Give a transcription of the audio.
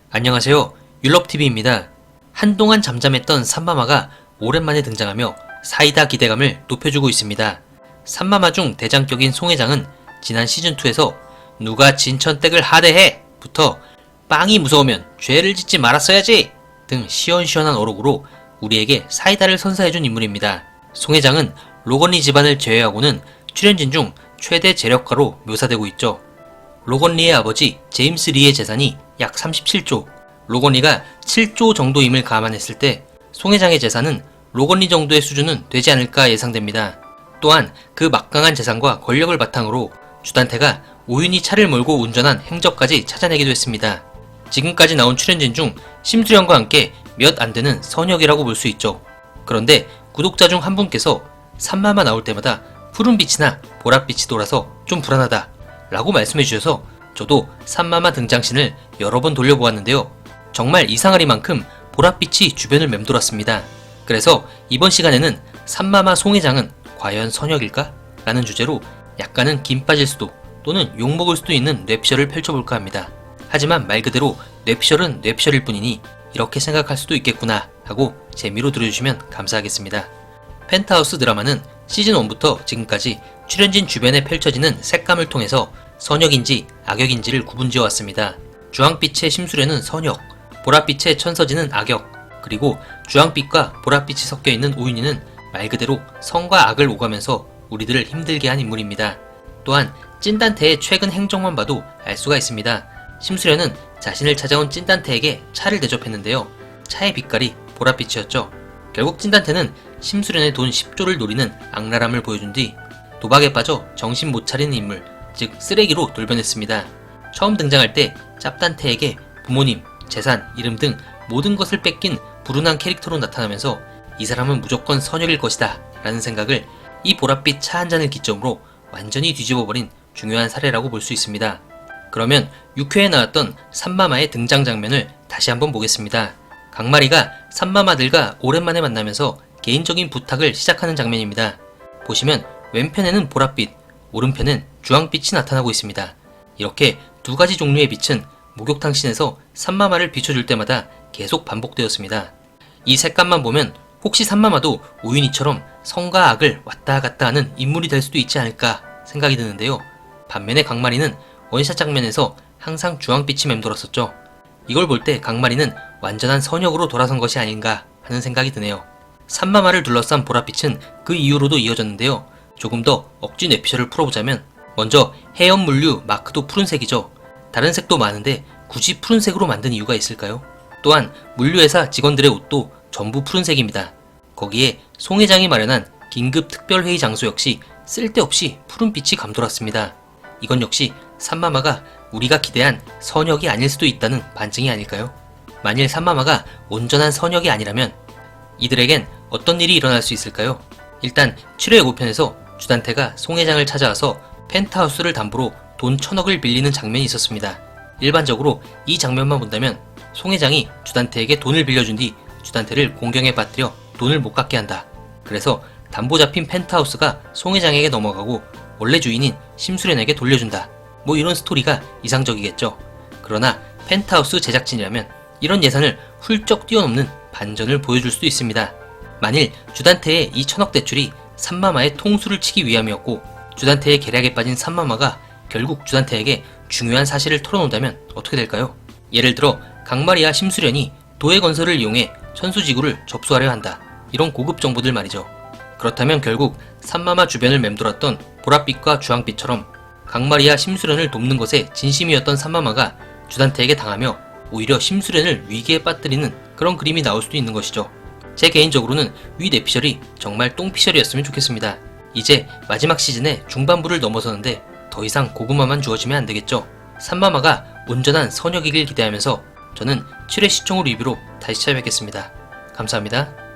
안녕하세요. 율럽TV입니다. 한동안 잠잠했던 삼마마가 오랜만에 등장하며 사이다 기대감을 높여주고 있습니다. 삼마마 중 대장격인 송회장은 지난 시즌2에서 누가 진천댁을 하대해! 부터 빵이 무서우면 죄를 짓지 말았어야지! 등 시원시원한 어록으로 우리에게 사이다를 선사해준 인물입니다. 송회장은 로건리 집안을 제외하고는 출연진 중 최대 재력가로 묘사되고 있죠. 로건리의 아버지 제임스 리의 재산이 약 37조, 로건리가 7조 정도임을 감안했을 때 송회장의 재산은 로건리 정도의 수준은 되지 않을까 예상됩니다. 또한 그 막강한 재산과 권력을 바탕으로 주단태가 우연히 차를 몰고 운전한 행적까지 찾아내기도 했습니다. 지금까지 나온 출연진 중 심수련과 함께 몇 안 되는 선역이라고 볼 수 있죠. 그런데 구독자 중 한 분께서 삼마마 나올 때마다 푸른빛이나 보랏빛이 돌아서 좀 불안하다 라고 말씀해 주셔서 저도 삼마마 등장신을 여러 번 돌려보았는데요. 정말 이상하리만큼 보랏빛이 주변을 맴돌았습니다. 그래서 이번 시간에는 삼마마 송회장은 과연 선역일까? 라는 주제로 약간은 김 빠질 수도 또는 욕먹을 수도 있는 뇌피셜을 펼쳐볼까 합니다. 하지만 말 그대로 뇌피셜은 뇌피셜일 뿐이니 이렇게 생각할 수도 있겠구나 하고 재미로 들어주시면 감사하겠습니다. 펜트하우스 드라마는 시즌1부터 지금까지 출연진 주변에 펼쳐지는 색감을 통해서 선역인지 악역인지를 구분지어 왔습니다. 주황빛의 심수련은 선역, 보랏빛의 천서진은 악역, 그리고 주황빛과 보랏빛이 섞여있는 우윤희는 말 그대로 선과 악을 오가면서 우리들을 힘들게 한 인물입니다. 또한 찐단태의 최근 행적만 봐도 알 수가 있습니다. 심수련은 자신을 찾아온 찐단태에게 차를 대접했는데요. 차의 빛깔이 보랏빛이었죠. 결국 찐단태는 심수련의 돈 10조를 노리는 악랄함을 보여준 뒤 도박에 빠져 정신 못 차리는 인물, 즉 쓰레기로 돌변했습니다. 처음 등장할 때 짭단태에게 부모님, 재산, 이름 등 모든 것을 뺏긴 불운한 캐릭터로 나타나면서 이 사람은 무조건 선역일 것이다 라는 생각을 이 보랏빛 차 한 잔을 기점으로 완전히 뒤집어버린 중요한 사례라고 볼 수 있습니다. 그러면 6회에 나왔던 삼마마의 등장 장면을 다시 한번 보겠습니다. 강마리가 삼마마들과 오랜만에 만나면서 개인적인 부탁을 시작하는 장면입니다. 보시면 왼편에는 보랏빛, 오른편엔 주황빛이 나타나고 있습니다. 이렇게 두 가지 종류의 빛은 목욕탕신에서 삼마마를 비춰줄 때마다 계속 반복되었습니다. 이 색감만 보면 혹시 삼마마도 우윤희처럼 선과 악을 왔다 갔다 하는 인물이 될 수도 있지 않을까 생각이 드는데요. 반면에 강마리는 원샷 장면에서 항상 주황빛이 맴돌았었죠. 이걸 볼 때 강마리는 완전한 선역으로 돌아선 것이 아닌가 하는 생각이 드네요. 삼마마를 둘러싼 보랏빛은 그 이후로도 이어졌는데요. 조금 더 억지 뇌피셜을 풀어보자면 먼저 해연 물류 마크도 푸른색이죠. 다른 색도 많은데 굳이 푸른색으로 만든 이유가 있을까요? 또한 물류회사 직원들의 옷도 전부 푸른색입니다. 거기에 송회장이 마련한 긴급 특별회의 장소 역시 쓸데없이 푸른빛이 감돌았습니다. 이건 역시 삼마마가 우리가 기대한 선역이 아닐 수도 있다는 반증이 아닐까요? 만일 삼마마가 온전한 선역이 아니라면 이들에겐 어떤 일이 일어날 수 있을까요? 일단 7회 예고편에서 주단태가 송회장을 찾아와서 펜트하우스를 담보로 돈 1000억을 빌리는 장면이 있었습니다. 일반적으로 이 장면만 본다면 송회장이 주단태에게 돈을 빌려준 뒤 주단태를 공경에 빠뜨려 돈을 못 갚게 한다. 그래서 담보 잡힌 펜트하우스가 송회장에게 넘어가고 원래 주인인 심수련에게 돌려준다. 뭐 이런 스토리가 이상적이겠죠. 그러나 펜트하우스 제작진이라면 이런 예산을 훌쩍 뛰어넘는 반전을 보여줄 수도 있습니다. 만일 주단태의 이 1000억 대출이 삼마마의 통수를 치기 위함이었고 주단태의 계략에 빠진 삼마마가 결국 주단태에게 중요한 사실을 털어놓는다면 어떻게 될까요? 예를 들어 강마리와 심수련이 도해 건설을 이용해 천수지구를 접수하려 한다. 이런 고급 정보들 말이죠. 그렇다면 결국 삼마마 주변을 맴돌았던 보랏빛과 주황빛처럼 강마리와 심수련을 돕는 것에 진심이었던 삼마마가 주단태에게 당하며 오히려 심수련을 위기에 빠뜨리는 그런 그림이 나올 수도 있는 것이죠. 제 개인적으로는 위 뇌피셜이 정말 똥피셜이었으면 좋겠습니다. 이제 마지막 시즌의 중반부를 넘어서는데 더 이상 고구마만 주어지면 안되겠죠. 삼마마가 온전한 선역이길 기대하면서 저는 7회 시청 후 리뷰로 다시 찾아뵙겠습니다. 감사합니다.